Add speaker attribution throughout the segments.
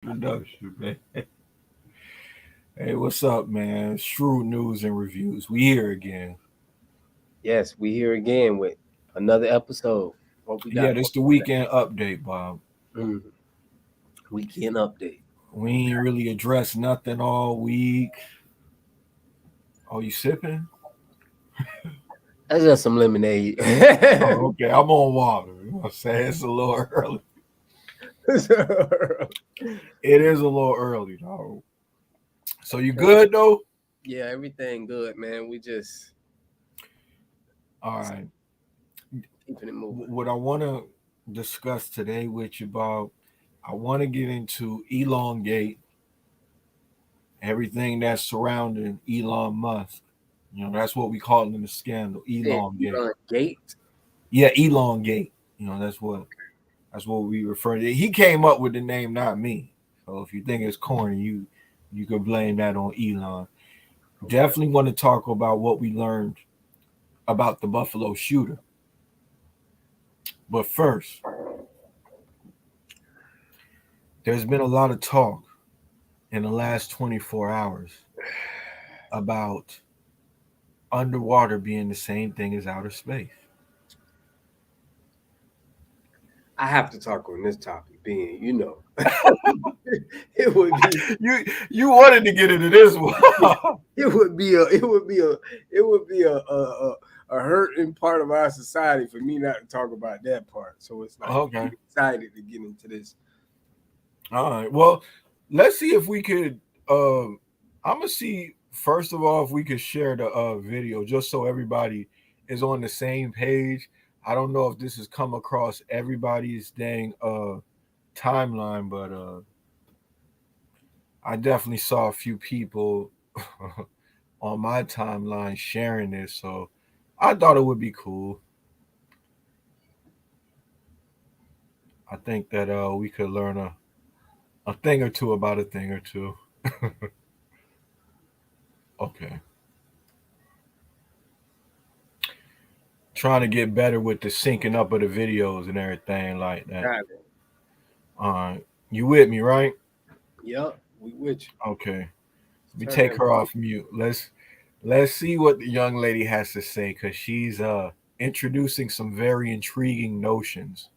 Speaker 1: Production, man. Hey, what's up, man? Shrewd news and reviews. We here again.
Speaker 2: Yes, we here again with another episode. What we
Speaker 1: Yeah,
Speaker 2: got
Speaker 1: this
Speaker 2: for
Speaker 1: the
Speaker 2: today?
Speaker 1: weekend update, Bob.
Speaker 2: Weekend update.
Speaker 1: We ain't really addressed nothing all week. Oh, you sipping?
Speaker 2: That's just some lemonade.
Speaker 1: Oh, okay. I'm on water. You know what I'm saying? It's a little early. It is a little early, dog. So you good though?
Speaker 2: Yeah, everything good, man. We just
Speaker 1: All right.
Speaker 2: keeping it moving.
Speaker 1: What I want to discuss today with you, Bob, I want to get into elongate, everything that's surrounding Elon Musk. You know, that's what we call it in the scandal,
Speaker 2: Said
Speaker 1: elongate.
Speaker 2: Elon Gate.
Speaker 1: Yeah, elongate. You know, that's what we refer to. He came up with the name, not me. So if you think it's corny, you could blame that on Elon.
Speaker 2: Okay.
Speaker 1: Definitely want to talk about what we learned about the Buffalo shooter. But first, there's been a lot of talk in the last 24 hours about underwater being the same thing as outer space.
Speaker 2: I have to talk on this topic, being it would be
Speaker 1: You wanted to get into this one.
Speaker 2: it would be a it would be a it would be a hurting part of our society for me not to talk about that part. So it's like I'm
Speaker 1: Okay.
Speaker 2: excited to get into this.
Speaker 1: All right. Well, let's see if we could. I'm gonna see first of all if we could share the video just so everybody is on the same page. I don't know if this has come across everybody's dang timeline, but I definitely saw a few people on my timeline sharing this, so I thought it would be cool. I think that we could learn a thing or two about a thing or two. Okay. Trying to get better with the syncing up of the videos and everything like that.
Speaker 2: Got it.
Speaker 1: All right. You with me, right?
Speaker 2: Yep, we with you.
Speaker 1: Okay. Let me
Speaker 2: Turn
Speaker 1: take
Speaker 2: that
Speaker 1: her off mute. Let's see what the young lady has to say because she's introducing some very intriguing notions.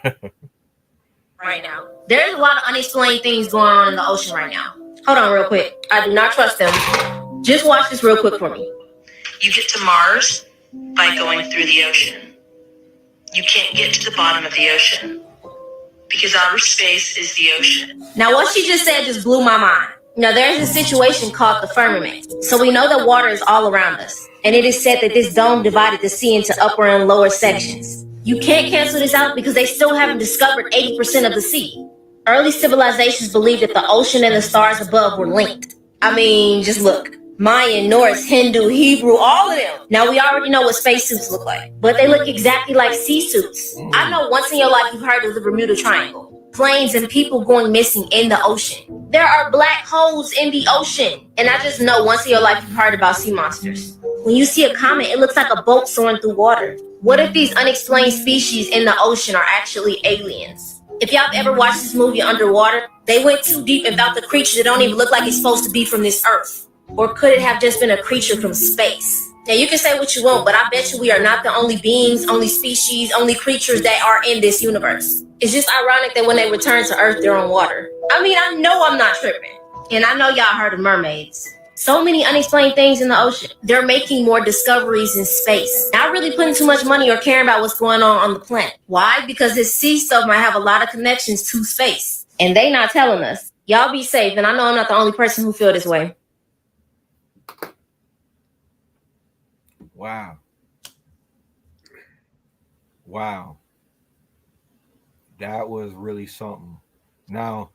Speaker 3: Right now. There's a lot of unexplained things going on in the ocean right now. Hold on, real quick. I do not trust them. Just watch this real quick for me. You get to Mars by going through the ocean. You can't get to the bottom of the ocean because outer space is the ocean. Now, what she just said just blew my mind. Now, there's a situation called the firmament. So we know that water is all around us. And it is said that this dome divided the sea into upper and lower sections. You can't cancel this out because they still haven't discovered 80% of the sea. Early civilizations believed that the ocean and the stars above were linked. I mean, just look. Mayan, Norse, Hindu, Hebrew, all of them. Now we already know what spacesuits look like, but they look exactly like sea suits. I know once in your life you've heard of the Bermuda Triangle. Planes and people going missing in the ocean. There are black holes in the ocean. And I just know once in your life you've heard about sea monsters. When you see a comet, it looks like a boat soaring through water. What if these unexplained species in the ocean are actually aliens? If y'all have ever watched this movie Underwater, they went too deep and found the creature that don't even look like it's supposed to be from this earth. Or could it have just been a creature from space? Now you can say what you want, but I bet you we are not the only beings, only species, only creatures that are in this universe. It's just ironic that when they return to Earth, they're on water. I mean, I know I'm not tripping. And I know y'all heard of mermaids. So many unexplained things in the ocean. They're making more discoveries in space. Not really putting too much money or caring about what's going on the planet. Why? Because this sea stuff might have a lot of connections to space. And they not telling us. Y'all be safe, and I know I'm not the only person who feel this way.
Speaker 1: Wow. Wow. That was really something. Now,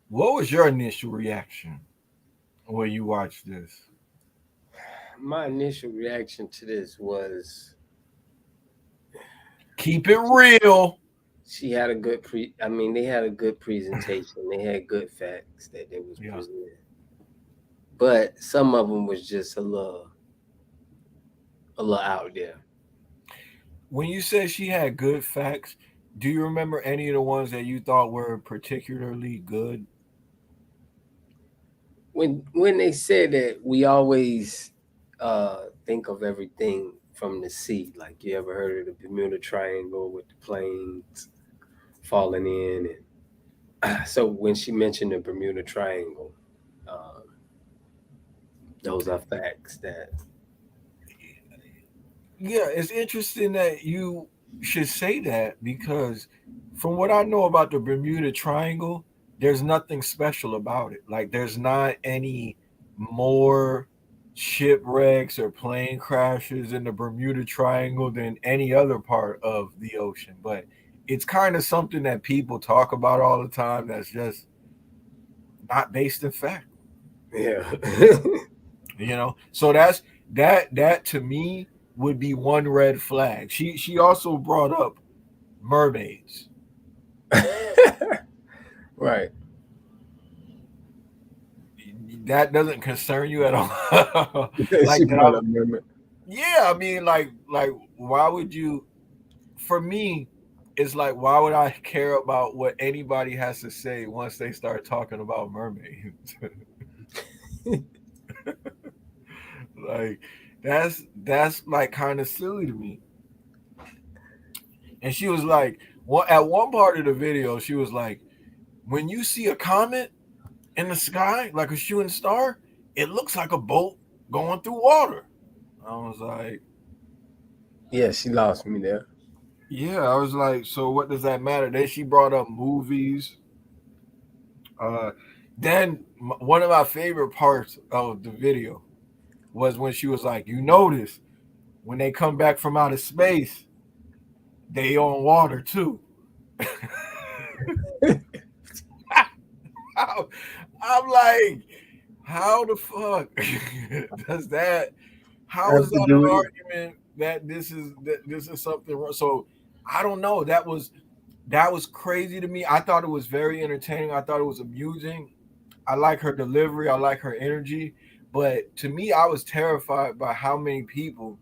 Speaker 1: what was your initial reaction when you watched this?
Speaker 2: My initial reaction to this was
Speaker 1: Keep it real.
Speaker 2: she had a good they had a good presentation. They had good facts that they was
Speaker 1: Yeah.
Speaker 2: presenting. But some of them was just a little out there.
Speaker 1: When you said she had good facts, Do you remember any of the ones that you thought were particularly good?
Speaker 2: When they said that we always think of everything from the sea, like you ever heard of the Bermuda Triangle with the planes falling in, and so when she mentioned the Bermuda Triangle, uh, those are facts that
Speaker 1: Yeah, it's interesting that you should say that because from what I know about the Bermuda Triangle, there's nothing special about it. Like there's not any more shipwrecks or plane crashes in the Bermuda Triangle than any other part of the ocean. But it's kind of something that people talk about all the time that's just not based in fact.
Speaker 2: yeah.
Speaker 1: So that to me would be one red flag. She also brought up mermaids.
Speaker 2: Right.
Speaker 1: That doesn't concern you at all.
Speaker 2: She
Speaker 1: Like that
Speaker 2: brought up Mermaid.
Speaker 1: yeah, I mean like why would you, for me it's like why would I care about what anybody has to say once they start talking about mermaids? Like that's like kind of silly to me. And she was like, at one part of the video, she was like, when you see a comet in the sky, like a shooting star, it looks like a boat going through water. I was like,
Speaker 2: Yeah, she lost me there.
Speaker 1: yeah, I was like, so what does that matter? Then she brought up movies. Uh, then one of my favorite parts of the video was when she was like, you notice when they come back from outer space, they on water too. I'm like, how the fuck does that? How
Speaker 2: Have
Speaker 1: is
Speaker 2: to
Speaker 1: that
Speaker 2: do
Speaker 1: an
Speaker 2: it.
Speaker 1: argument that this is something wrong? So I don't know. That was crazy to me. I thought it was very entertaining. I thought it was amusing. I like her delivery. I like her energy. But to me, I was terrified by how many people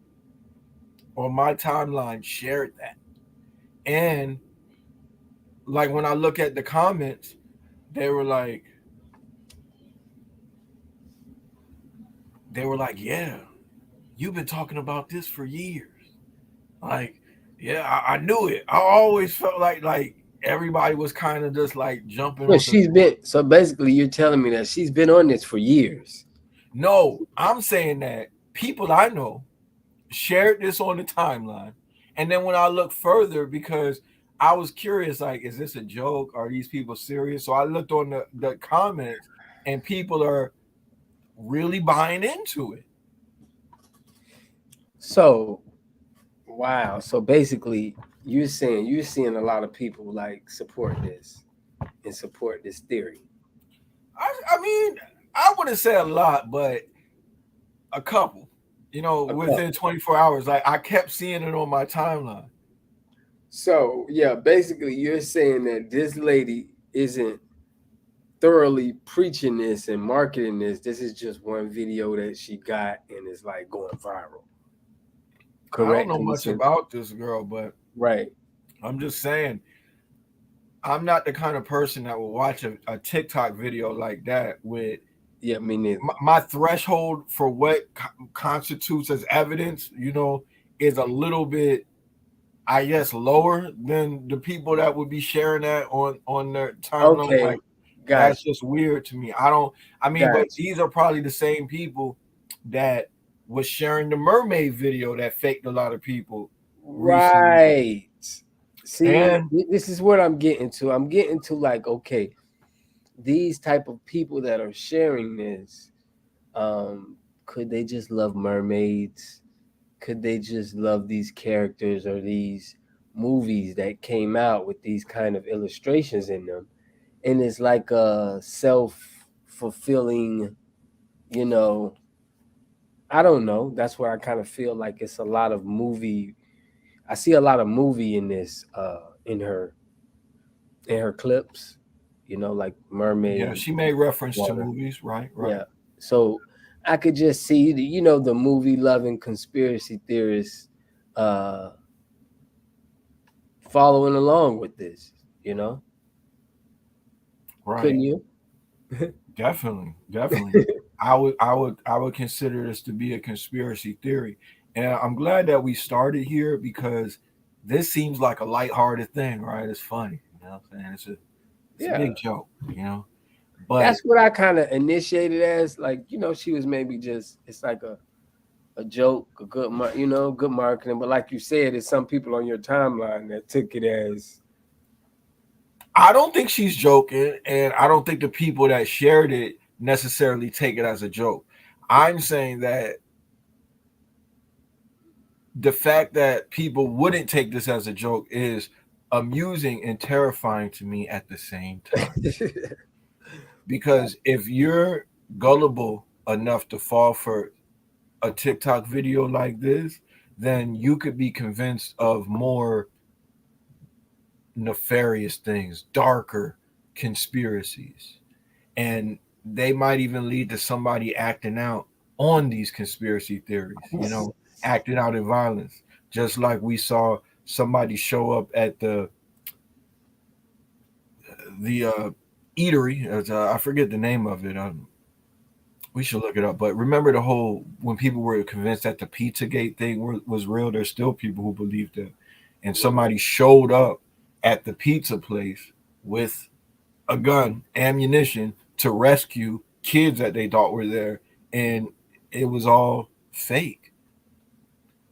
Speaker 1: on my timeline shared that. And like when I look at the comments, they were like, yeah, you've been talking about this for years. Like, yeah, I knew it. I always felt like everybody was kind of just like jumping
Speaker 2: Yeah,
Speaker 1: on the.
Speaker 2: she's been so basically you're telling me that she's been on this for years.
Speaker 1: No, I'm saying that people I know shared this on the timeline, and then when I look further, because I was curious, like, is this a joke? Are these people serious? So I looked on the comments, and people are really buying into it.
Speaker 2: So wow. So basically you're seeing a lot of people like support this and support this theory.
Speaker 1: I mean, I wouldn't say a lot, but a couple.
Speaker 2: A
Speaker 1: Within
Speaker 2: couple.
Speaker 1: 24 hours, like I kept seeing it on my timeline.
Speaker 2: So yeah, basically you're saying that this lady isn't thoroughly preaching this and marketing this. This is just one video that she got and is like going viral.
Speaker 1: I don't
Speaker 2: Correct
Speaker 1: know
Speaker 2: in the
Speaker 1: much
Speaker 2: sense.
Speaker 1: about this girl, but
Speaker 2: Right.
Speaker 1: I'm just saying I'm not the kind of person that will watch a TikTok video like that with
Speaker 2: Yeah, me neither.
Speaker 1: my threshold for what constitutes as evidence, is a little bit, I guess, lower than the people that would be sharing that on their timeline.
Speaker 2: Okay.
Speaker 1: Like that's
Speaker 2: Gotcha.
Speaker 1: just weird to me. I don't. I mean, but
Speaker 2: Gotcha.
Speaker 1: these are probably the same people that was sharing the mermaid video that faked a lot of people recently.
Speaker 2: Right. See,
Speaker 1: And
Speaker 2: this is what I'm getting to. I'm getting to like, okay, these type of people that are sharing this, could they just love mermaids? Could they just love these characters or these movies that came out with these kind of illustrations in them? And it's like a self-fulfilling, you know, I don't know. That's where I kind of feel like it's a lot of movie. I see a lot of movie in this, in her clips, like
Speaker 1: yeah,
Speaker 2: mermaid
Speaker 1: she made reference to
Speaker 2: water.
Speaker 1: movies, right? Right.
Speaker 2: Yeah. So I could just see the movie loving conspiracy theorists uh following along with this, you know?
Speaker 1: Right.
Speaker 2: Couldn't you?
Speaker 1: Definitely, definitely. I would consider this to be a conspiracy theory. And I'm glad that we started here because this seems like a lighthearted thing, right? It's funny, you know what I'm saying? It's a
Speaker 2: Yeah.
Speaker 1: big joke, you know. But
Speaker 2: That's what I kind of initiated as, like, you know, she was maybe just, it's like a joke, a good, good marketing. But like you said, it's some people on your timeline that took it as,
Speaker 1: I don't think she's joking, and I don't think the people that shared it necessarily take it as a joke. I'm saying that the fact that people wouldn't take this as a joke is amusing and terrifying to me at the same time. Because if you're gullible enough to fall for a TikTok video like this, then you could be convinced of more nefarious things, darker conspiracies. And they might even lead to somebody acting out on these conspiracy theories, acting out in violence. Just like we saw somebody show up at the eatery. I forget the name of it. We should look it up. But remember the whole when people were convinced that the Pizzagate thing was real. There's still people who believe that, and somebody showed up at the pizza place with a gun, ammunition to rescue kids that they thought were there, and it was all fake.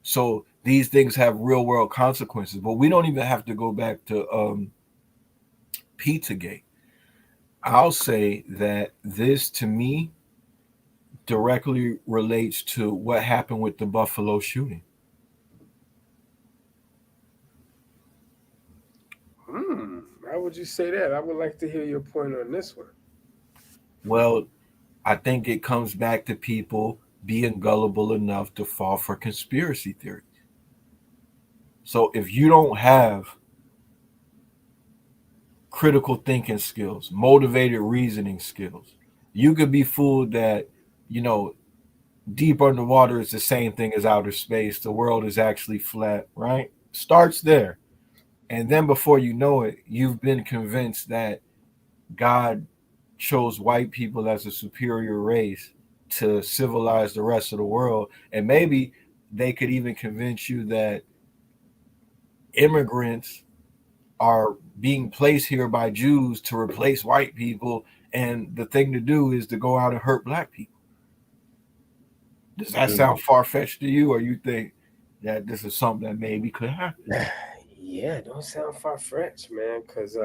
Speaker 1: So these things have real world consequences. But we don't even have to go back to Pizzagate. I'll say that this to me directly relates to what happened with the Buffalo shooting.
Speaker 2: How would you say that? I would like to hear your point on this one.
Speaker 1: Well, I think it comes back to people being gullible enough to fall for conspiracy theories. So if you don't have critical thinking skills, motivated reasoning skills, you could be fooled that, you know, deep underwater is the same thing as outer space. The world is actually flat, right? Starts there. And then before you know it, you've been convinced that God chose white people as a superior race to civilize the rest of the world. And maybe they could even convince you that immigrants are being placed here by Jews to replace white people. And the thing to do is to go out and hurt black people. Does that sound far fetched to you, or you think that this is something that maybe could happen?
Speaker 2: Yeah, don't sound far fetched, man. Cause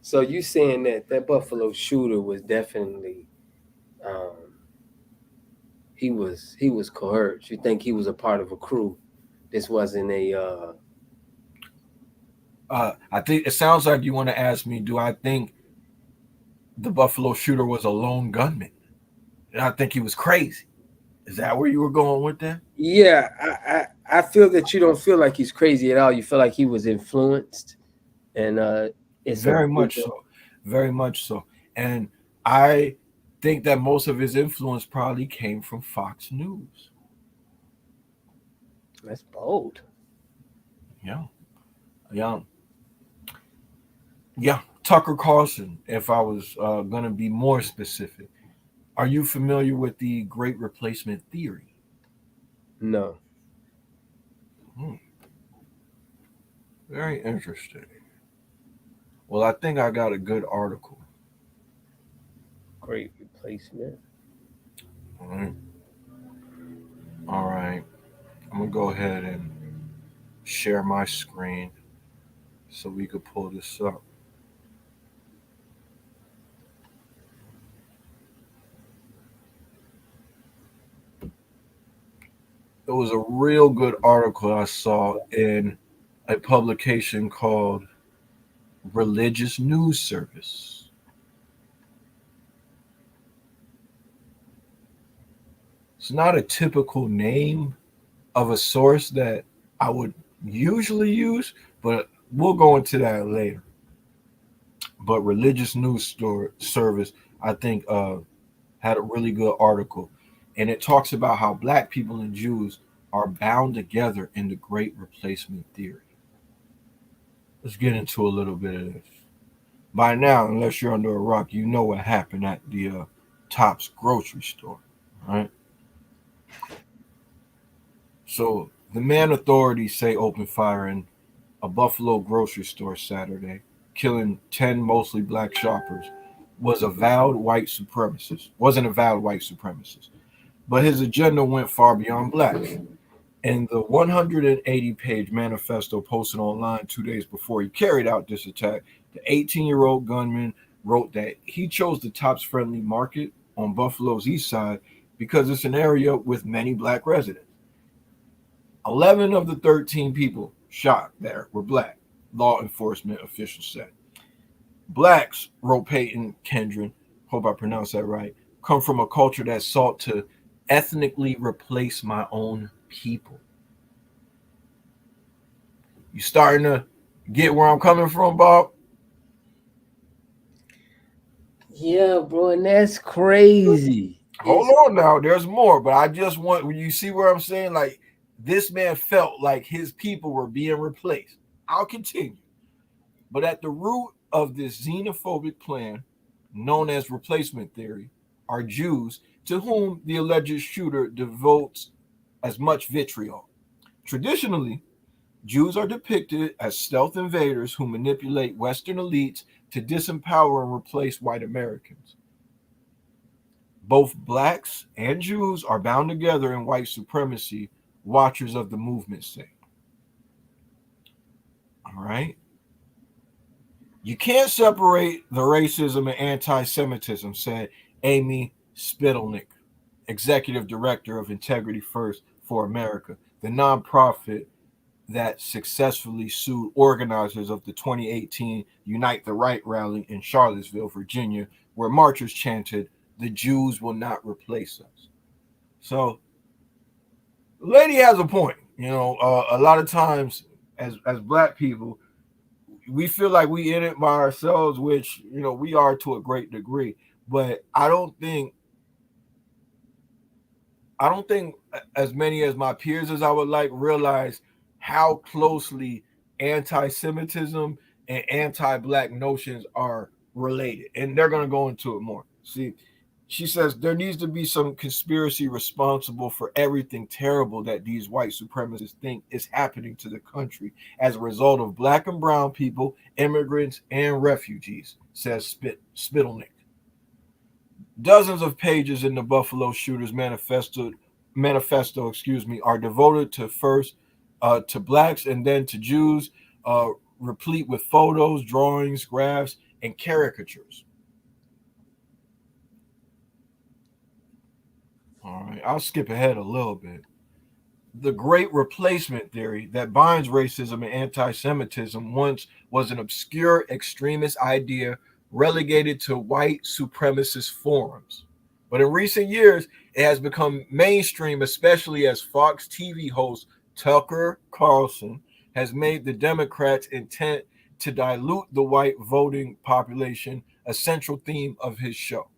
Speaker 2: so you saying that that Buffalo shooter was definitely, um, he was coerced. You think he was a part of a crew? This wasn't a
Speaker 1: I think it sounds like you want to ask me, do I think the Buffalo shooter was a lone gunman? And I think he was crazy. Is that where you were going with that?
Speaker 2: Yeah, I feel that you don't feel like he's crazy at all. You feel like he was influenced, and it's a
Speaker 1: Very much
Speaker 2: bigger.
Speaker 1: so. Very much so. And I think that most of his influence probably came from Fox News.
Speaker 2: That's bold.
Speaker 1: Yeah. Yeah. Yeah. Tucker Carlson, if I was going to be more specific. Are you familiar with the Great Replacement Theory?
Speaker 2: No.
Speaker 1: Hmm, very interesting. Well, I think I got a good article.
Speaker 2: Great replacement.
Speaker 1: All right. All right. I'm going to go ahead and share my screen so we could pull this up. It was a real good article I saw in a publication called Religious News Service. It's not a typical name of a source that I would usually use, but we'll go into that later. But Religious News Service, I think, had a really good article, and it talks about how black people and Jews are bound together in the Great Replacement Theory. let's get into a little bit of this. By now, unless you're under a rock, you know what happened at the Tops grocery store, right? So the man authorities say opened fire in a Buffalo grocery store Saturday, killing 10 mostly black shoppers, was a vowed white supremacist. Wasn't a vowed white supremacist, but his agenda went far beyond blacks. In the 180-page manifesto posted online 2 days before he carried out this attack, the 18-year-old gunman wrote that he chose the Tops Friendly Market on Buffalo's east side because it's an area with many black residents. 11 of the 13 people shot there were black, law enforcement officials said. Blacks, wrote Peyton Kendron, hope I pronounced that right, come from a culture that sought to ethnically replace my own people. You starting to get where I'm coming from, Bob?
Speaker 2: Yeah, bro, and that's crazy.
Speaker 1: Hold on now, there's more, but I just want you see where I'm saying, like, this man felt like his people were being replaced. I'll continue. But at the root of this xenophobic plan, known as replacement theory, are Jews to whom the alleged shooter devotes as much vitriol. Traditionally, Jews are depicted as stealth invaders who manipulate Western elites to disempower and replace white Americans. Both blacks and Jews are bound together in white supremacy, watchers of the movement say. All right. You can't separate the racism and anti Semitism, said Amy Spittelnick, executive director of Integrity First for America, the nonprofit that successfully sued organizers of the 2018 Unite the Right rally in Charlottesville, Virginia, where marchers chanted, "The Jews will not replace us." So, the lady has a point. A lot of times, as black people, we feel like we in it by ourselves, which we are to a great degree. But I don't think as many as my peers as I would like realize how closely anti-Semitism and anti-black notions are related, and they're going to go into it more. See, she says there needs to be some conspiracy responsible for everything terrible that these white supremacists think is happening to the country as a result of black and brown people, immigrants, and refugees, says Spittelnick. Dozens of pages in the Buffalo Shooters manifesto, are devoted to first to blacks and then to Jews, uh, replete with photos, drawings, graphs, and caricatures. All right, I'll skip ahead a little bit. The great replacement theory that binds racism and anti Semitism once was an obscure extremist idea relegated to white supremacist forums. But in recent years, it has become mainstream, especially as Fox TV host Tucker Carlson has made the Democrats' intent to dilute the white voting population a central theme of his show.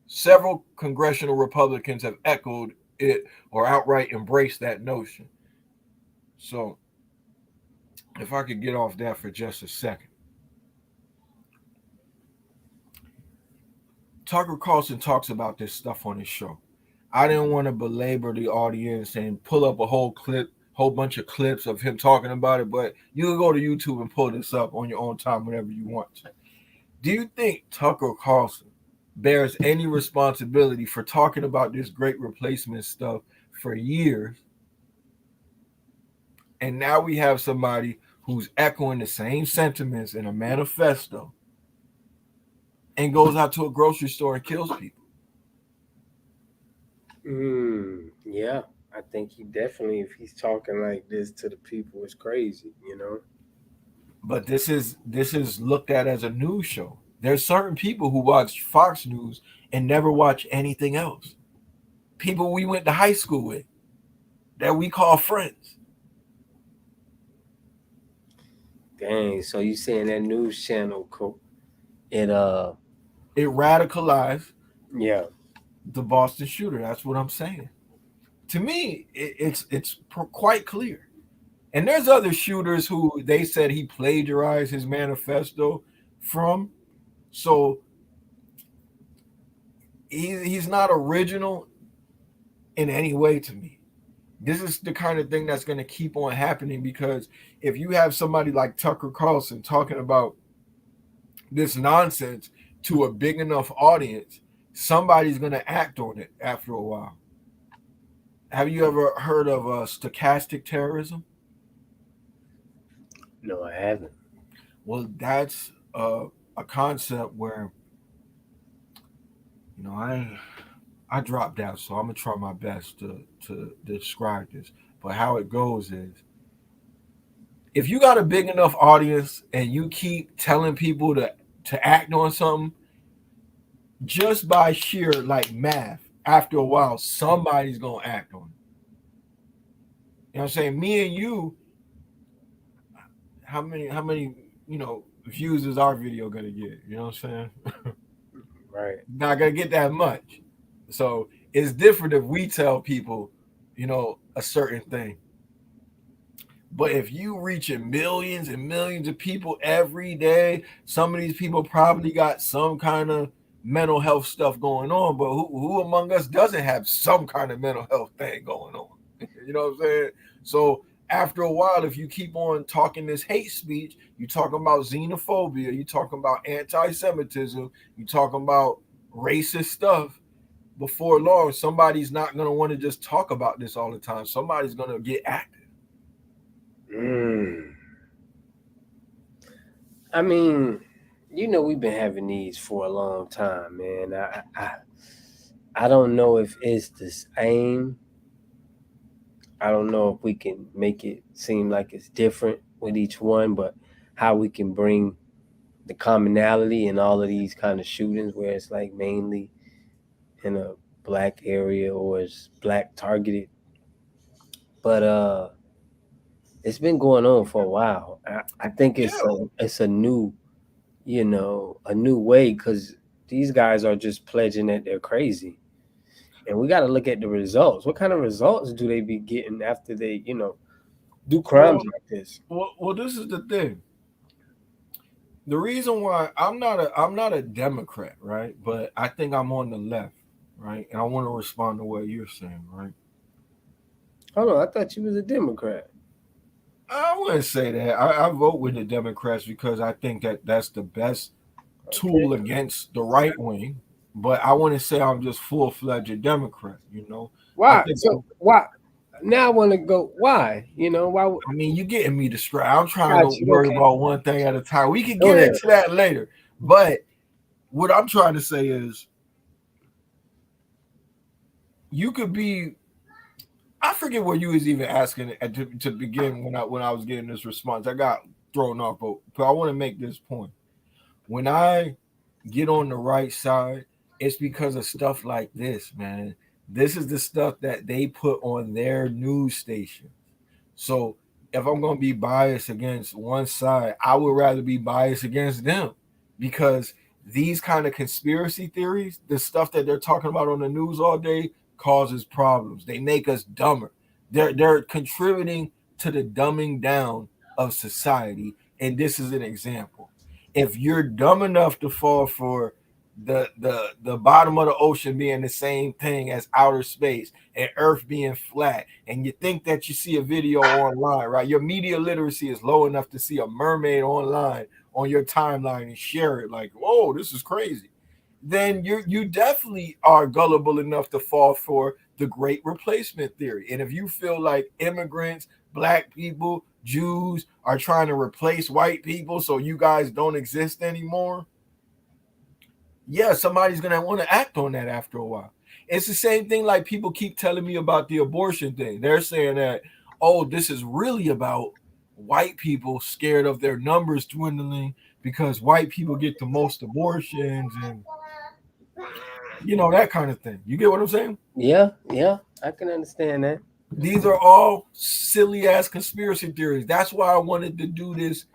Speaker 1: Several congressional Republicans have echoed it or outright embraced that notion. So, if I could get off that for just a second. Tucker Carlson talks about this stuff on his show. I didn't want to belabor the audience and pull up a whole bunch of clips of him talking about it, but you can go to YouTube and pull this up on your own time whenever you want to. Do you think Tucker Carlson bears any responsibility for talking about this great replacement stuff for years? And now we have somebody who's echoing the same sentiments in a manifesto and goes out to a grocery store and kills people.
Speaker 2: Yeah, I think he definitely, if he's talking like this to the people, it's crazy.
Speaker 1: But this is looked at as a news show. There's certain people who watch Fox News and never watch anything else. People we went to high school with that we call friends.
Speaker 2: Dang, so you saying that news channel, it
Speaker 1: It radicalized
Speaker 2: yeah.
Speaker 1: the Boston shooter. That's what I'm saying. To me, it's quite clear. And there's other shooters who they said he plagiarized his manifesto from. So he's not original in any way to me. This is the kind of thing that's going to keep on happening, because if you have somebody like Tucker Carlson talking about this nonsense to a big enough audience, somebody's going to act on it after a while. Have you ever heard of stochastic terrorism?
Speaker 2: No, I haven't.
Speaker 1: Well, that's a concept where, you know, I dropped out, so I'm gonna try my best to describe this. But how it goes is, if you got a big enough audience and you keep telling people to act on something, just by sheer like math, after a while, somebody's gonna act on it. You know what I'm saying? Me and you, how many views is our video gonna get? You know what I'm saying?
Speaker 2: Right.
Speaker 1: Not gonna get that much. So it's different if we tell people, a certain thing. But if you reaching millions and millions of people every day, some of these people probably got some kind of mental health stuff going on. But who among us doesn't have some kind of mental health thing going on? You know what I'm saying? So after a while, if you keep on talking this hate speech, you talking about xenophobia, you talking about anti-Semitism, you talking about racist stuff. Before long, somebody's not going to want to just talk about this all the time. Somebody's going to get active.
Speaker 2: I mean, we've been having these for a long time, man. I don't know if it's the same. I don't know if we can make it seem like it's different with each one, but how we can bring the commonality in all of these kind of shootings where it's like mainly in a black area or it's black targeted. But it's been going on for a while. I think it's a new, a new way, because these guys are just pledging that they're crazy. And we got to look at the results. What kind of results do they be getting after they, do crimes like this?
Speaker 1: Well, this is the thing. The reason why I'm not a Democrat, right? But I think I'm on the left, right? And I want to respond to what you're saying, right?
Speaker 2: Hold on, I thought you was a Democrat.
Speaker 1: I wouldn't say that. I vote with the Democrats because I think that that's the best tool against the right wing. But I wouldn't say I'm just full-fledged Democrat. I
Speaker 2: Why?
Speaker 1: think.
Speaker 2: So why? Now I want to go. Why? Why?
Speaker 1: I mean, you're getting me distracted. I'm trying
Speaker 2: Got
Speaker 1: to
Speaker 2: you.
Speaker 1: worry
Speaker 2: Okay.
Speaker 1: about one thing at a time. We can
Speaker 2: Go
Speaker 1: get
Speaker 2: ahead.
Speaker 1: into that later. But what I'm trying to say is, you could be. I forget what you was even asking to begin when I was getting this response. I got thrown off, but I want to make this point. When I get on the right side, it's because of stuff like this, man. This is the stuff that they put on their news station. So if I'm going to be biased against one side, I would rather be biased against them, because these kind of conspiracy theories, the stuff that they're talking about on the news all day, causes problems. They make us dumber. They're contributing to the dumbing down of society, and this is an example. If you're dumb enough to fall for the bottom of the ocean being the same thing as outer space and Earth being flat, and you think that you see a video online, right? Your media literacy is low enough to see a mermaid online on your timeline and share it, like, whoa, this is crazy. Then you definitely are gullible enough to fall for the great replacement theory. And if you feel like immigrants, black people, Jews are trying to replace white people so you guys don't exist anymore, yeah, somebody's gonna want to act on that after a while. It's the same thing like people keep telling me about the abortion thing. They're saying that, oh, this is really about white people scared of their numbers dwindling because white people get the most abortions, and that kind of thing. You get what I'm saying?
Speaker 2: Yeah, I can understand that.
Speaker 1: These are all silly ass conspiracy theories. That's why I wanted to do this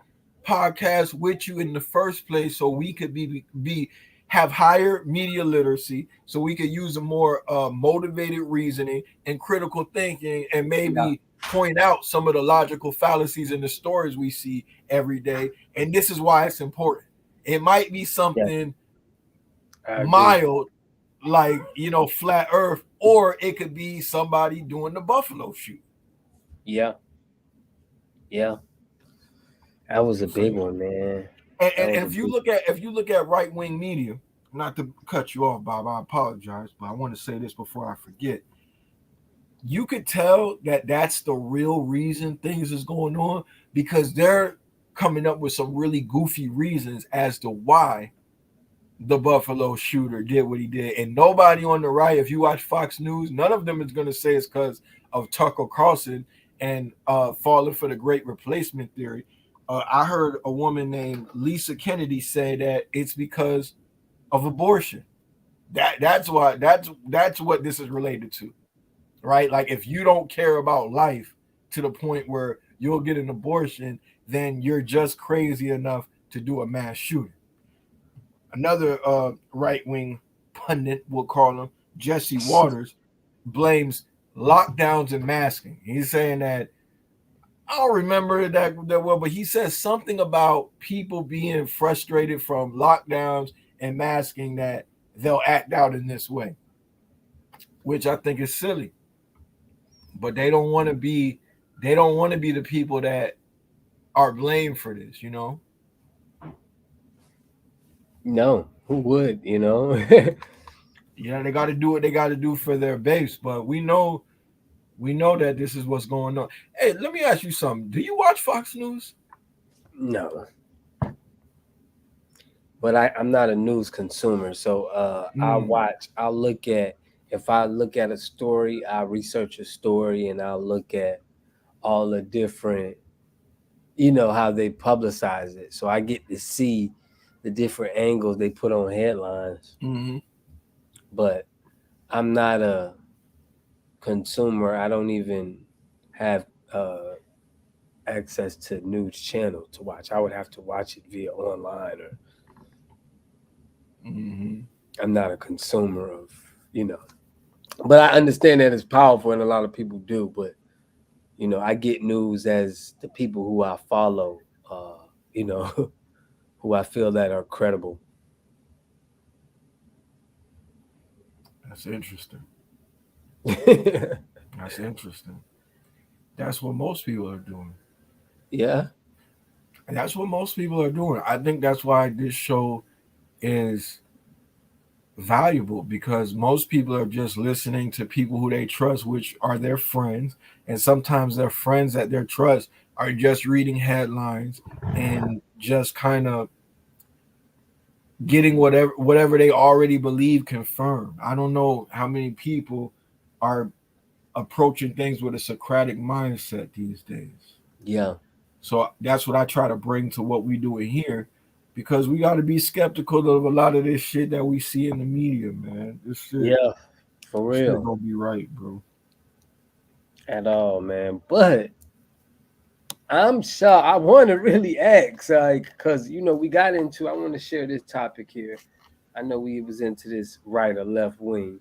Speaker 1: podcast with you in the first place, so we could be have higher media literacy, so we could use a more motivated reasoning and critical thinking, and maybe point out some of the logical fallacies in the stories we see every day. And this is why it's important. It might be
Speaker 2: Yeah,
Speaker 1: something
Speaker 2: I agree.
Speaker 1: mild, like, flat earth, or it could be somebody doing the buffalo shoot.
Speaker 2: Yeah, yeah. That was a
Speaker 1: So
Speaker 2: big
Speaker 1: yeah.
Speaker 2: one, man. That
Speaker 1: And
Speaker 2: was a
Speaker 1: if you
Speaker 2: big
Speaker 1: look at right wing media, not to cut you off, Bob, I apologize, but I want to say this before I forget. You could tell that that's the real reason things is going on, because they're coming up with some really goofy reasons as to why the Buffalo shooter did what he did. And nobody on the right, if you watch Fox News, none of them is going to say it's because of Tucker Carlson and falling for the great replacement theory. I heard a woman named Lisa Kennedy say that it's because of abortion. That's why that's what this is related to, right? Like, if you don't care about life to the point where you'll get an abortion, then you're just crazy enough to do a mass shooting. Another right wing pundit, we'll call him, Jesse Waters, blames lockdowns and masking. He's saying that, I don't remember that well, but he says something about people being frustrated from lockdowns and masking, that they'll act out in this way, which I think is silly. But they don't want to be the people that are blamed for this, you know?
Speaker 2: No, who would, you know?
Speaker 1: Yeah, they got to do what they got to do for their base, but we know that this is what's going on. Hey, let me ask you something. Do you watch Fox News?
Speaker 2: No. But I'm not a news consumer. So
Speaker 1: Mm,
Speaker 2: I'll look at, if I look at a story, I'll research a story and I'll look at all the different, how they publicize it. So I get to see the different angles they put on headlines.
Speaker 1: mm-hmm.
Speaker 2: But I'm not a consumer. I don't even have access to news channel to watch. I would have to watch it via online, or
Speaker 1: Mm-hmm.
Speaker 2: I'm not a consumer of, you know. But I understand that it's powerful and a lot of people do. But I get news as the people who I follow, you know, who I feel that are credible.
Speaker 1: That's interesting.
Speaker 2: Yeah.
Speaker 1: That's interesting. That's what most people are doing. And that's what most people are doing. I think that's why this show is valuable, because most people are just listening to people who they trust, which are their friends. And sometimes their friends that they trust are just reading headlines and just kind of getting whatever they already believe confirmed. I don't know how many people are approaching things with a Socratic mindset these days.
Speaker 2: Yeah.
Speaker 1: So that's what I try to bring to what we do in here, because we got to be skeptical of a lot of this shit that we see in the media, man.
Speaker 2: Yeah. For
Speaker 1: This shit
Speaker 2: real.
Speaker 1: gonna be right, bro.
Speaker 2: At all, man. But I'm sure I want to really ask, like, because we got into. I want to share this topic here. I know we was into this right or left wing.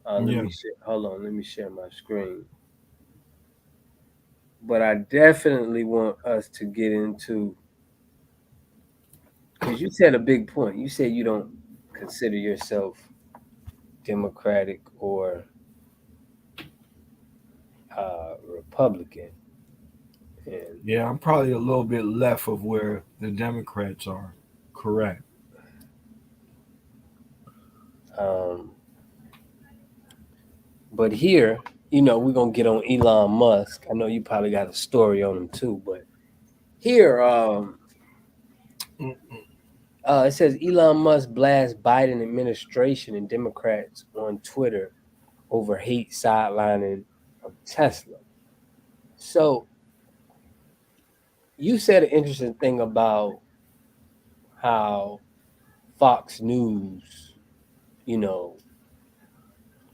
Speaker 2: Let
Speaker 1: Yeah.
Speaker 2: me share. Hold on. Let me share my screen. But I definitely want us to get into, because you said a big point. You said you don't consider yourself Democratic or Republican, and
Speaker 1: Yeah, I'm probably a little bit left of where the Democrats are. Correct.
Speaker 2: um, but here, we're gonna get on Elon Musk. I know you probably got a story on him too, but here,
Speaker 1: Mm-mm.
Speaker 2: it says Elon Musk blasts Biden administration and Democrats on Twitter over hate sidelining of Tesla. So you said an interesting thing about how Fox News, you know,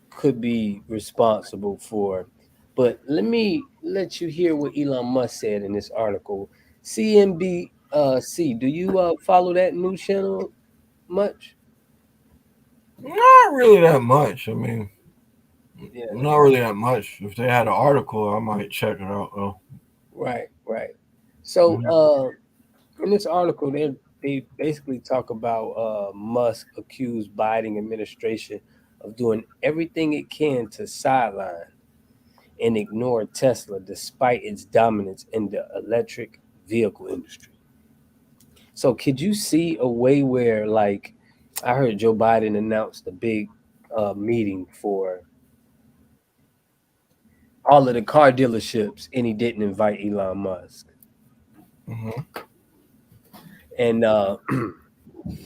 Speaker 2: could be responsible for. But let me let you hear what Elon Musk said in this article. CNBC, do you follow that news channel much?
Speaker 1: Not really that much. I mean,
Speaker 2: Yeah.
Speaker 1: Not really that much. If they had an article, I might check it out though.
Speaker 2: Right. Right. So,
Speaker 1: Mhm.
Speaker 2: in this article, they basically talk about Musk accused Biden administration of doing everything it can to sideline and ignore Tesla despite its dominance in the electric vehicle industry. So could you see a way where, like, I heard Joe Biden announced a big meeting for all of the car dealerships, and he didn't invite Elon Musk.
Speaker 1: Mhm.
Speaker 2: And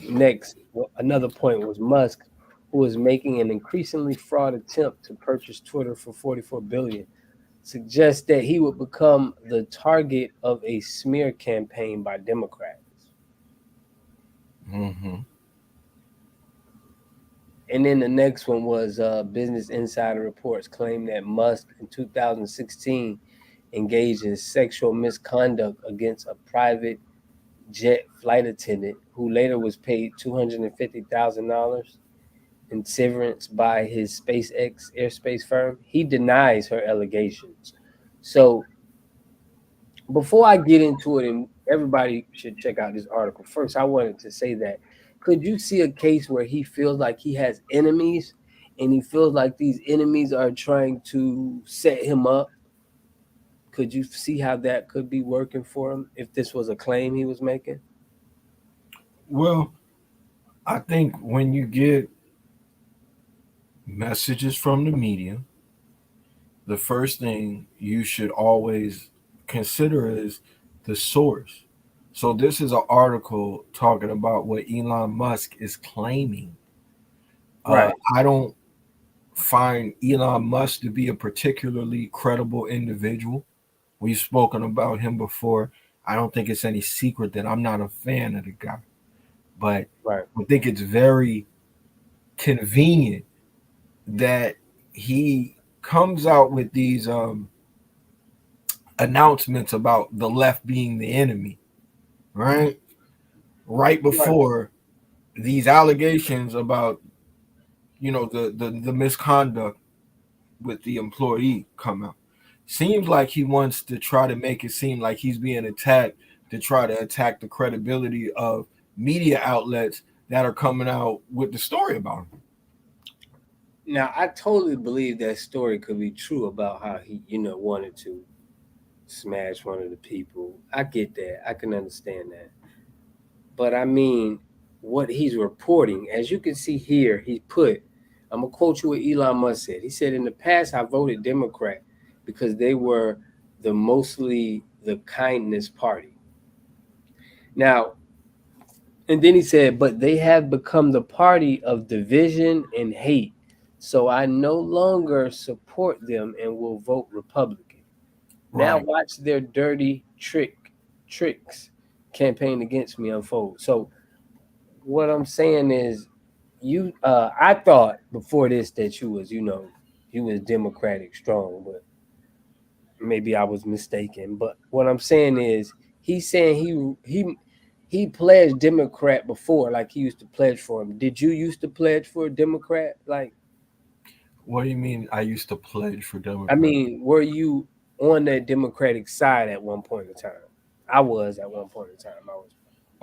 Speaker 2: next, another point was Musk, who was making an increasingly fraud attempt to purchase Twitter for 44 billion, suggests that he would become the target of a smear campaign by Democrats.
Speaker 1: Mhm.
Speaker 2: And then the next one was Business Insider reports claim that Musk in 2016 engaged in sexual misconduct against a private jet flight attendant who later was paid $250,000 in severance by his SpaceX airspace firm. He denies her allegations. So before I get into it, and everybody should check out this article, first, I wanted to say that could you see a case where he feels like he has enemies and he feels like these enemies are trying to set him up? Could you see how that could be working for him if this was a claim he was making?
Speaker 1: Well, I think when you get messages from the media, the first thing you should always consider is the source. So this is an article talking about what Elon Musk is claiming.
Speaker 2: Right,
Speaker 1: I don't find Elon Musk to be a particularly credible individual. We've spoken about him before. I don't think it's any secret that I'm not a fan of the guy, but
Speaker 2: right,
Speaker 1: I think it's very convenient that he comes out with these announcements about the left being the enemy, right? Right
Speaker 2: right.
Speaker 1: before these allegations about the misconduct with the employee come out. Seems like he wants to try to make it seem like he's being attacked to try to attack the credibility of media outlets that are coming out with the story about him.
Speaker 2: Now, I totally believe that story could be true about how he, wanted to smash one of the people. I get that. I can understand that. But I mean, what he's reporting, as you can see here, he put, I'm going to quote you what Elon Musk said. He said, in the past, I voted Democrat because they were mostly the kindness party. Now, and then he said, but they have become the party of division and hate. So I no longer support them and will vote Republican. Now
Speaker 1: Right.
Speaker 2: watch their dirty tricks campaign against me unfold. So what I'm saying is, I thought before this that you was Democratic strong, but maybe I was mistaken. But what I'm saying is, he's saying he pledged Democrat before, like he used to pledge for him. Did you used to pledge for a Democrat? Like,
Speaker 1: What do you mean I used to pledge for
Speaker 2: I
Speaker 1: Democrats?
Speaker 2: mean, were you on that Democratic side at one point in time? I was at one point in time. I was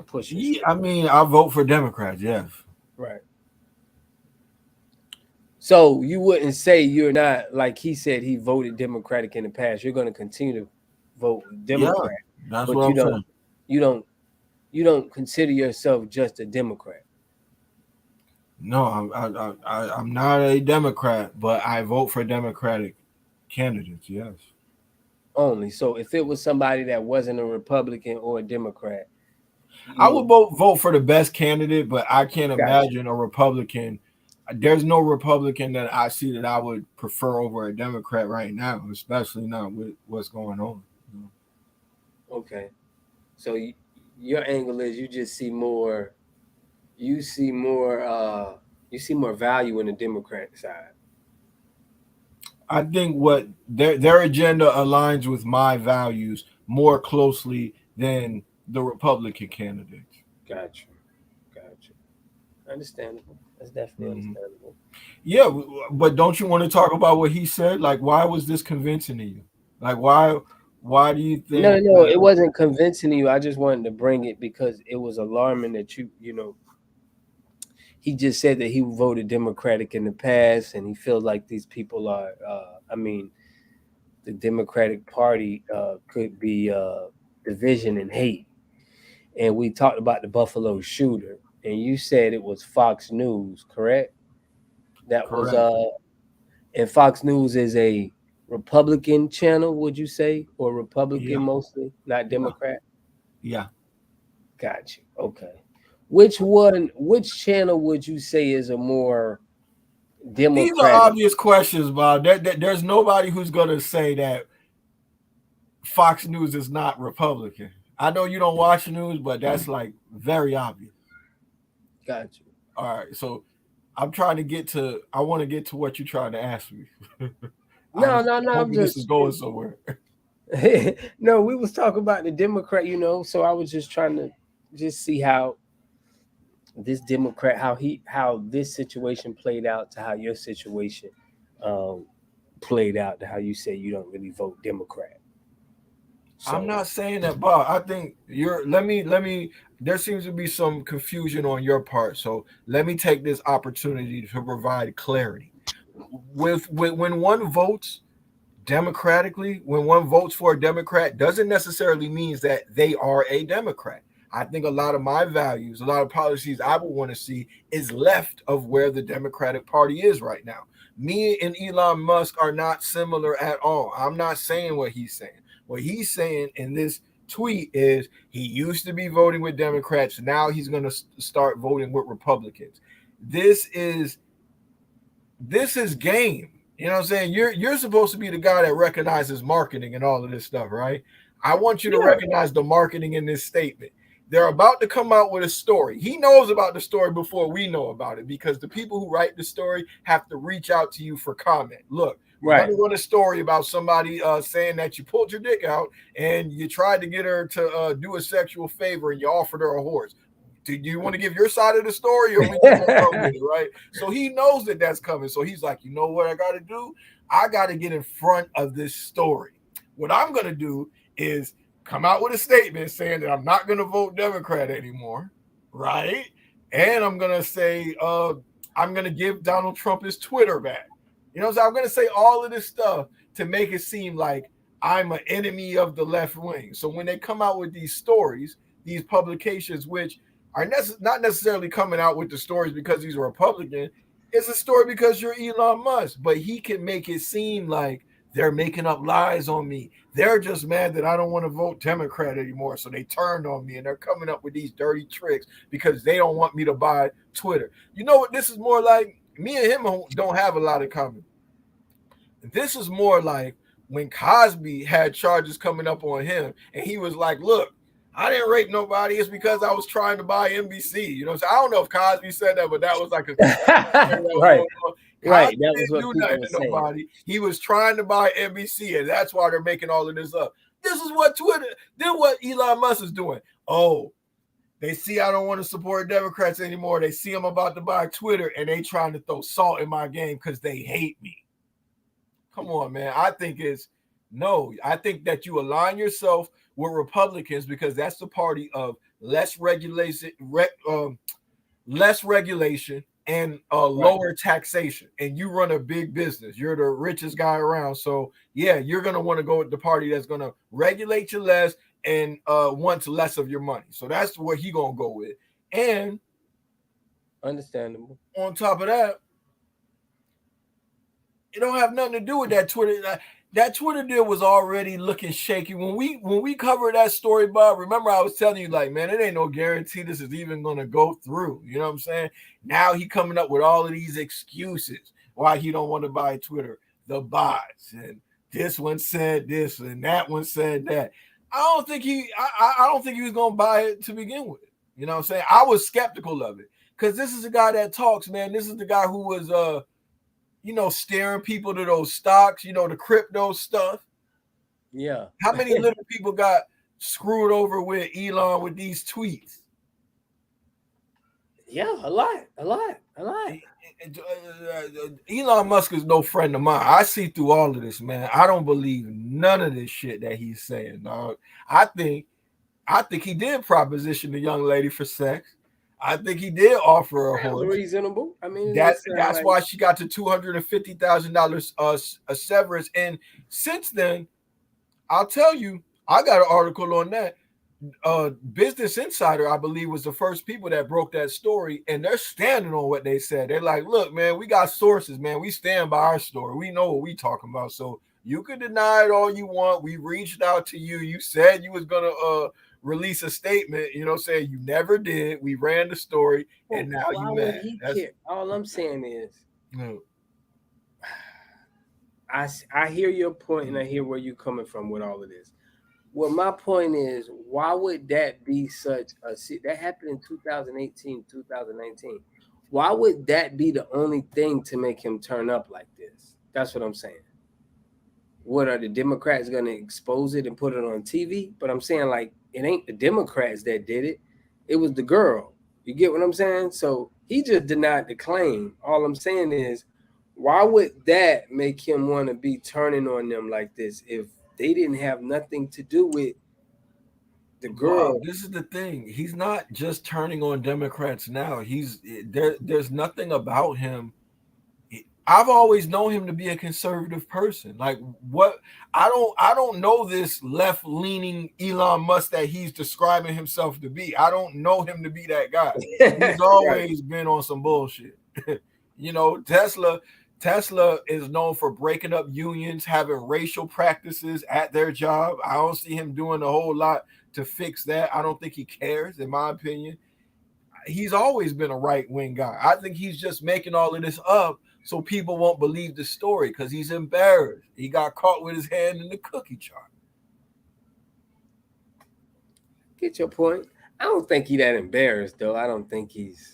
Speaker 2: pushing
Speaker 1: Yeah,
Speaker 2: straight.
Speaker 1: I mean, I vote for Democrats, yes.
Speaker 2: Right. So you wouldn't say you're not, like he said he voted Democratic in the past. You're going to continue to vote
Speaker 1: Yeah,
Speaker 2: Democrat,
Speaker 1: that's what
Speaker 2: but
Speaker 1: I'm saying.
Speaker 2: you don't you don't consider yourself just a Democrat.
Speaker 1: No, I'm not a Democrat, but I vote for Democratic candidates, yes.
Speaker 2: Only. So if it was somebody that wasn't a Republican or a Democrat,
Speaker 1: I
Speaker 2: you
Speaker 1: would
Speaker 2: would.
Speaker 1: vote for the best candidate, but I can't
Speaker 2: Gotcha.
Speaker 1: imagine a Republican. There's no Republican that I see that I would prefer over a Democrat right now, especially not with what's going on.
Speaker 2: Okay. So your angle is you just see more. You see more. You see more value in the Democrat side.
Speaker 1: I think what their agenda aligns with my values more closely than the Republican candidates.
Speaker 2: Gotcha. Gotcha. Understandable. That's definitely
Speaker 1: Mhm.
Speaker 2: understandable.
Speaker 1: Yeah, but don't you want to talk about what he said? Like, why was this convincing to you? Like, why do you
Speaker 2: No,
Speaker 1: think
Speaker 2: no,
Speaker 1: that?
Speaker 2: it wasn't convincing you. I just wanted to bring it because it was alarming that you know, he just said that he voted Democratic in the past, and he feels like these people are. I mean, the Democratic Party could be division and hate. And we talked about the Buffalo shooter, and you said it was Fox News, correct? That was
Speaker 1: Correct.
Speaker 2: and Fox News is a Republican channel, would you say, or
Speaker 1: Yeah,
Speaker 2: Republican mostly, not
Speaker 1: yeah,
Speaker 2: Democrat?
Speaker 1: yeah.
Speaker 2: Got you. Okay. Which one? Which channel would you say is a more
Speaker 1: These are
Speaker 2: Democratic?
Speaker 1: obvious questions, Bob. There's nobody who's gonna say that Fox News is not Republican. I know you don't watch news, but that's like very obvious.
Speaker 2: Got
Speaker 1: All right, so I'm trying to get to. I want to get to what you're trying to ask me.
Speaker 2: you. No,
Speaker 1: I'm
Speaker 2: no, no. I'm
Speaker 1: hoping this is
Speaker 2: just
Speaker 1: going somewhere.
Speaker 2: no. We was talking about the Democrat, So I was just trying to just see how this Democrat, how this situation played out to how your situation um, played out to how you say you don't really vote Democrat.
Speaker 1: I'm
Speaker 2: So
Speaker 1: not saying that, Bob. I think you're. Let me. There seems to be some confusion on your part, so let me take this opportunity to provide clarity. With when one votes democratically, when one votes for a Democrat, doesn't necessarily means that they are a Democrat. I think a lot of my values, a lot of policies I would want to see is left of where the Democratic Party is right now. Me and Elon Musk are not similar at all. I'm not saying what he's saying. What he's saying in this tweet is he used to be voting with Democrats. Now he's going to start voting with Republicans. This is this is game. You know what I'm saying? You're supposed to be the guy that recognizes marketing and all of this stuff, right? I want you to
Speaker 2: yeah,
Speaker 1: recognize the marketing in this statement. They're about to come out with a story. He knows about the story before we know about it because the people who write the story have to reach out to you for comment. Look, we're going
Speaker 2: right.
Speaker 1: to run a story about somebody saying that you pulled your dick out and you tried to get her to do a sexual favor and you offered her a horse. Do you want to give your side of the story or we just gonna run with it, right? So he knows that that's coming. So he's like, you know what I got to do? I got to get in front of this story. What I'm going to do is come out with a statement saying that I'm not going to vote Democrat anymore, right? And I'm going to say, I'm going to give Donald Trump his Twitter back. You know, so I'm going to say all of this stuff to make it seem like I'm an enemy of the left wing. So when they come out with these stories, these publications, which are not necessarily coming out with the stories because he's a Republican. It's a story because you're Elon Musk, but he can make it seem like they're making up lies on me. They're just mad that I don't want to vote Democrat anymore. So they turned on me and they're coming up with these dirty tricks because they don't want me to buy Twitter. You know what? This is more like me and him don't have a lot of common. This is more like when Cosby had charges coming up on him and he was like, look, I didn't rape nobody. It's because I was trying to buy NBC. You know, so I don't know if Cosby said that, but that was like a that was
Speaker 2: Right,
Speaker 1: going on.
Speaker 2: right.
Speaker 1: Cosby
Speaker 2: That was
Speaker 1: didn't
Speaker 2: what
Speaker 1: do
Speaker 2: people
Speaker 1: nothing
Speaker 2: were
Speaker 1: to
Speaker 2: saying.
Speaker 1: nobody. He was trying to buy NBC, and that's why they're making all of this up. This is what Twitter, then what Elon Musk is doing. Oh, they see I don't want to support Democrats anymore. They see I'm about to buy Twitter, and they trying to throw salt in my game because they hate me. Come on, man. I think it's no. I think that you align yourself with Republicans because that's the party of less regulation and
Speaker 2: Right.
Speaker 1: lower taxation. And you run a big business. You're the richest guy around. So yeah, you're gonna want to go with the party that's gonna regulate you less and wants less of your money. So that's what he gonna go with. And
Speaker 2: Understandable.
Speaker 1: on top of that, it don't have nothing to do with that Twitter. That Twitter deal was already looking shaky when we covered that story, Bob. Remember, I was telling you, like, man, it ain't no guarantee this is even gonna go through. You know what I'm saying? Now he coming up with all of these excuses why he don't want to buy Twitter, the bots, and this one said this and that one said that. I don't think he was gonna buy it to begin with. You know what I'm saying? I was skeptical of it because this is a guy that talks, man. This is the guy who was steering people to those stocks, the crypto stuff.
Speaker 2: Yeah.
Speaker 1: How many little people got screwed over with Elon with these tweets?
Speaker 2: Yeah, a lot.
Speaker 1: Elon Musk is no friend of mine. I see through all of this, man. I don't believe none of this shit that he's saying, dog. I think I think he did proposition the young lady for sex. I think he did offer her a
Speaker 2: Sounds
Speaker 1: horse.
Speaker 2: reasonable. I mean, it sounds
Speaker 1: That's
Speaker 2: like
Speaker 1: why she got the $250,000 a severance. And since then, I'll tell you, I got an article on that. Business Insider, I believe, was the first people that broke that story, and they're standing on what they said. They're like, "Look, man, we got sources, man. We stand by our story. We know what we talking about. So you can deny it all you want. We reached out to you. You said you was gonna release a statement. You know, saying you never did. We ran the story, and now
Speaker 2: why
Speaker 1: you
Speaker 2: would
Speaker 1: mad.
Speaker 2: he
Speaker 1: That's
Speaker 2: care? All I'm saying is,
Speaker 1: no.
Speaker 2: I hear your point and I hear where you're coming from with all of this. Well, my point is, why would that be such a that happened in 2018, 2019? Why would that be the only thing to make him turn up like this? That's what I'm saying. What are the Democrats going to expose it and put it on TV? But I'm saying, like, it ain't the Democrats that did it. It was the girl. You get what I'm saying? So he just denied the claim. All I'm saying is, why would that make him want to be turning on them like this if they didn't have nothing to do with the
Speaker 1: Bob,
Speaker 2: girl?
Speaker 1: this is the thing. He's not just turning on Democrats now. There's nothing about him. I've always known him to be a conservative person. Like what I don't know this left leaning Elon Musk that he's describing himself to be. I don't know him to be that guy. He's
Speaker 2: Right.
Speaker 1: always been on some bullshit. You know, Tesla is known for breaking up unions, having racial practices at their job. I don't see him doing a whole lot to fix that. I don't think he cares, in my opinion. He's always been a right wing guy. I think he's just making all of this up so people won't believe the story because he's embarrassed. He got caught with his hand in the cookie jar.
Speaker 2: Get your point. I don't think he that embarrassed though. I don't think he's.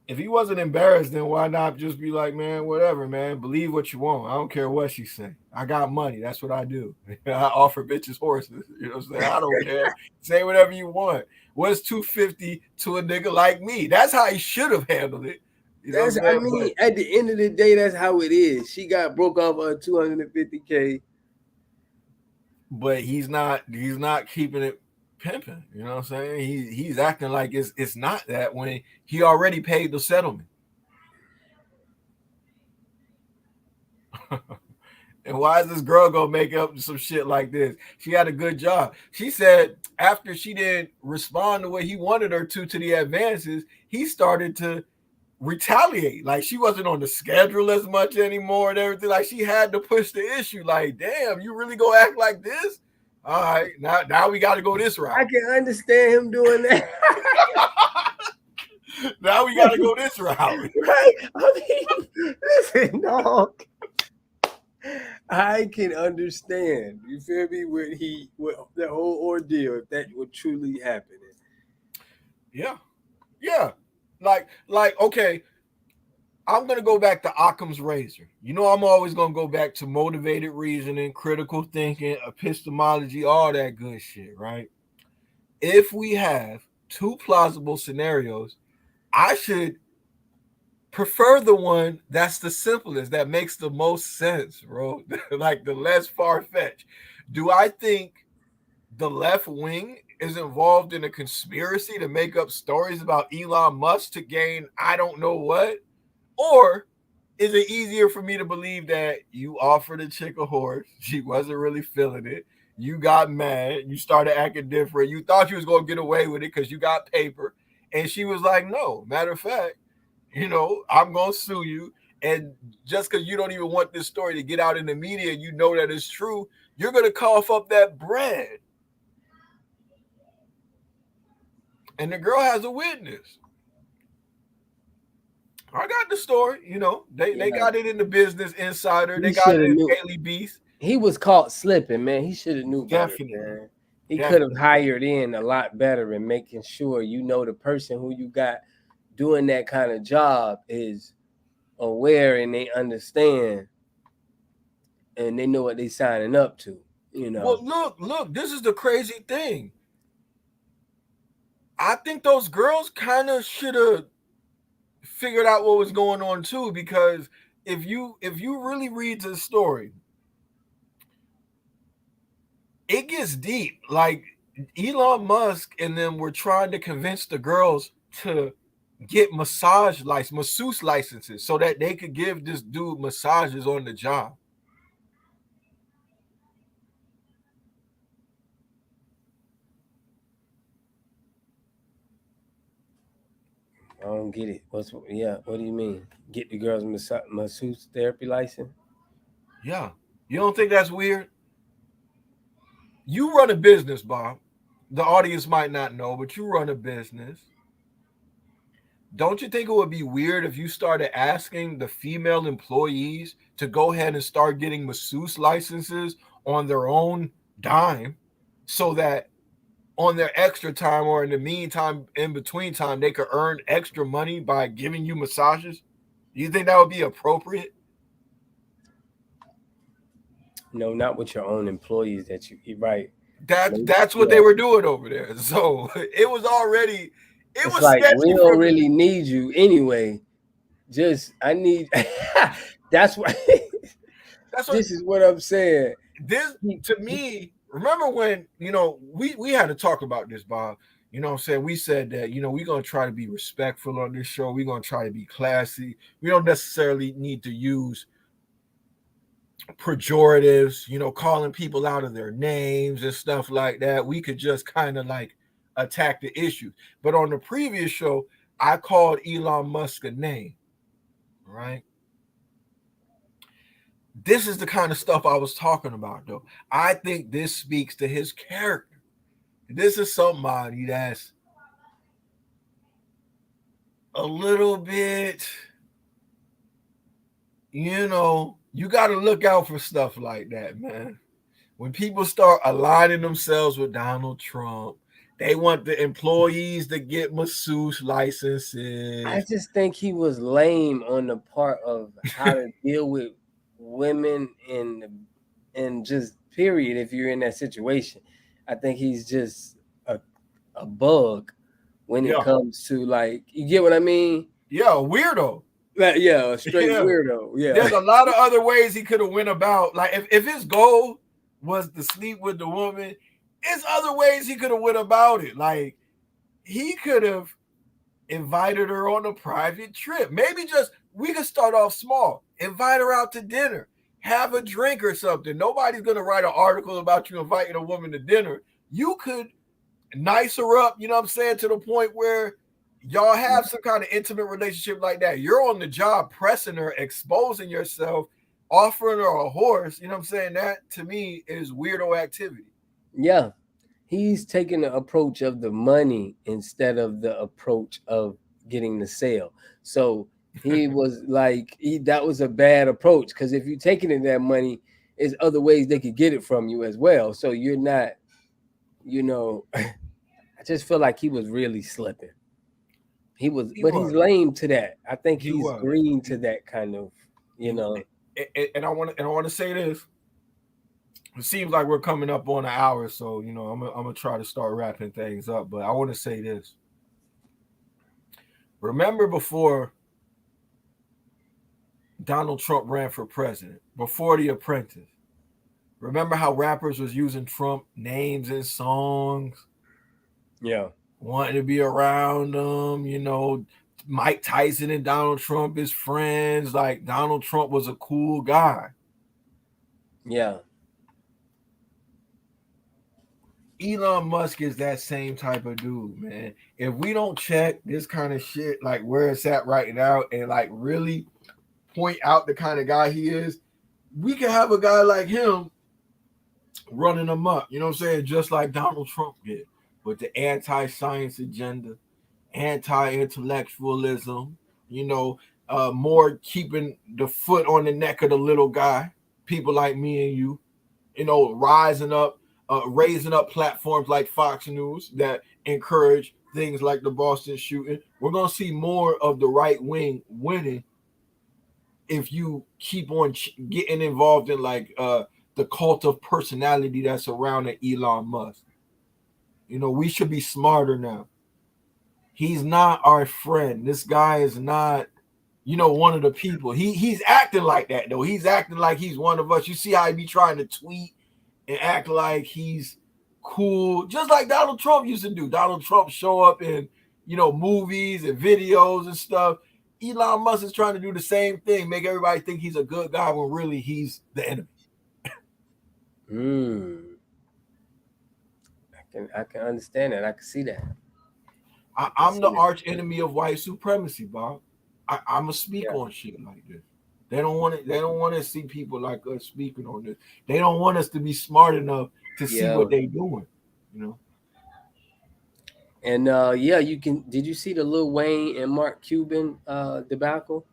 Speaker 1: If he wasn't embarrassed, then why not just be like, man, whatever, man, believe what you want. I don't care what she say. I got money. That's what I do. I offer bitches horses. You know what I'm saying? I don't care. Say whatever you want. What's 250 to a nigga like me? That's how he should have handled it. You know what
Speaker 2: That's.
Speaker 1: I'm
Speaker 2: I
Speaker 1: saying?
Speaker 2: mean, at the end of the day, that's how it is. She got broke off of 250K.
Speaker 1: But he's not keeping it pimping. You know what I'm saying? He's acting like it's not that when he already paid the settlement. And why is this girl gonna make up some shit like this? She had a good job. She said after she didn't respond the way he wanted her to the advances, he started to retaliate. Like she wasn't on the schedule as much anymore and everything. Like she had to push the issue. Like, damn, you really gonna act like this? All right, now we got to go this route.
Speaker 2: I can understand him doing that.
Speaker 1: Now we got to go this route.
Speaker 2: Right? I mean, listen, dog. I can understand. You feel me? With the whole ordeal, if that would truly happen.
Speaker 1: Yeah, yeah. Like okay. I'm gonna go back to Occam's razor. You know, I'm always gonna go back to motivated reasoning, critical thinking, epistemology, all that good shit, right? If we have two plausible scenarios, I should prefer the one that's the simplest, that makes the most sense, bro. Like the less far fetched. Do I think the left wing is involved in a conspiracy to make up stories about Elon Musk to gain I don't know what? Or is it easier for me to believe that you offered a chick a horse, she wasn't really feeling it, you got mad, you started acting different, you thought you was going to get away with it because you got paper, and she was like, no, matter of fact, you know, I'm going to sue you. And just because you don't even want this story to get out in the media, you know that it's true, you're going to cough up that bread. And the girl has a witness. I got the story, you know. They got it in the Business Insider. They got it in Daily Beast.
Speaker 2: He was caught slipping, man. He should have knew better,
Speaker 1: Definitely.
Speaker 2: man. He could have hired in a lot better and making sure you know the person who you got doing that kind of job is aware and they understand and they know what they signing up to. You know.
Speaker 1: Well, look, this is the crazy thing. I think those girls kind of should have figured out what was going on too, because if you really read the story, it gets deep. Like Elon Musk and them were trying to convince the girls to get masseuse licenses so that they could give this dude massages on the job.
Speaker 2: I don't get it. What do you mean? Get the girls masseuse therapy license?
Speaker 1: Yeah. You don't think that's weird? You run a business, Bob. The audience might not know, but you run a business. Don't you think it would be weird if you started asking the female employees to go ahead and start getting masseuse licenses on their own dime so that on their extra time or in the meantime, in between time, they could earn extra money by giving you massages? Do you think that would be appropriate?
Speaker 2: No, not with your own employees you're right.
Speaker 1: That's what
Speaker 2: Yeah.
Speaker 1: they were doing over there. So it was already it
Speaker 2: It's
Speaker 1: was
Speaker 2: like we
Speaker 1: sketchy
Speaker 2: don't
Speaker 1: from
Speaker 2: really need you anyway. Just I need that's why
Speaker 1: that's what
Speaker 2: this is what I'm saying.
Speaker 1: this
Speaker 2: He-
Speaker 1: to
Speaker 2: he-
Speaker 1: me. Remember when we had to talk about this, Bob? You know what I'm saying? We said that we're gonna try to be respectful on this show. We're gonna try to be classy. We don't necessarily need to use pejoratives, calling people out of their names and stuff like that. We could just kind of like attack the issue. But on the previous show, I called Elon Musk a name, right? This is the kind of stuff I was talking about, though. I think this speaks to his character. This is somebody that's a little bit, you got to look out for stuff like that, man. When people start aligning themselves with Donald Trump, they want the employees to get masseuse
Speaker 2: I
Speaker 1: licenses.
Speaker 2: just think he was lame on the part of how to deal with women and just period if you're in that situation. I think he's just a bug when it
Speaker 1: Yeah,
Speaker 2: comes to like you get what I mean?
Speaker 1: yeah, weirdo.
Speaker 2: Like, yeah, a straight
Speaker 1: Yeah,
Speaker 2: weirdo. Yeah.
Speaker 1: there's a lot of other ways he could have went about. Like if his goal was to sleep with the woman, there's other ways he could have went about it. Like he could have invited her on a private trip. Maybe just we could start off small. Invite her out to dinner. Have a drink or something. Nobody's gonna write an article about you inviting a woman to dinner. You could nice her up, you know what I'm saying, to the point where y'all have some kind of intimate relationship like that. You're on the job pressing her, exposing yourself, offering her a horse. You know what I'm saying? That to me is weirdo activity.
Speaker 2: Yeah. He's taking the approach of the money instead of the approach of getting the sale. So he was like, that was a bad approach because if you're taking in that money, there's other ways they could get it from you as well. So you're not, I just feel like he was really slipping.
Speaker 1: He
Speaker 2: But he's
Speaker 1: was.
Speaker 2: lame to that. I think
Speaker 1: He
Speaker 2: he's
Speaker 1: was.
Speaker 2: green to that kind of,
Speaker 1: He
Speaker 2: you
Speaker 1: was.
Speaker 2: know.
Speaker 1: And I want to say this. It seems like we're coming up on an hour, so I'm gonna try to start wrapping things up. But I want to say this. Remember before Donald Trump ran for president, before The Apprentice. Remember how rappers was using Trump names in songs,
Speaker 2: Yeah.
Speaker 1: wanting to be around them. Mike Tyson and Donald Trump is friends. Like Donald Trump was a cool guy.
Speaker 2: Yeah.
Speaker 1: Elon Musk is that same type of dude, man. If we don't check this kind of shit, like where it's at right now, and like really point out the kind of guy he is, we can have a guy like him running amok. You know what I'm saying? Just like Donald Trump did with the anti-science agenda, anti-intellectualism. More keeping the foot on the neck of the little guy. People like me and you. Rising up, raising up platforms like Fox News that encourage things like the Boston shooting. We're gonna see more of the right wing winning if you keep on getting involved in like the cult of personality that's surrounding Elon Musk. We should be smarter now. he's not our friend. This guy is not, one of the people. He's acting like that though. He's acting like he's one of us. You see how he be trying to tweet and act like he's cool, just like Donald Trump used to do. Donald Trump show up in, movies and videos and stuff. Elon Musk is trying to do the same thing, make everybody think he's a good guy when really he's the enemy.
Speaker 2: I can understand that. I can see that.
Speaker 1: I'm the arch enemy of white supremacy, Bob. I'm gonna speak on shit like this. They don't want it. They don't want to see people like us speaking on this. They don't want us to be smart enough to see what they doing.
Speaker 2: And you can. Did you see the Lil Wayne and Mark Cuban debacle?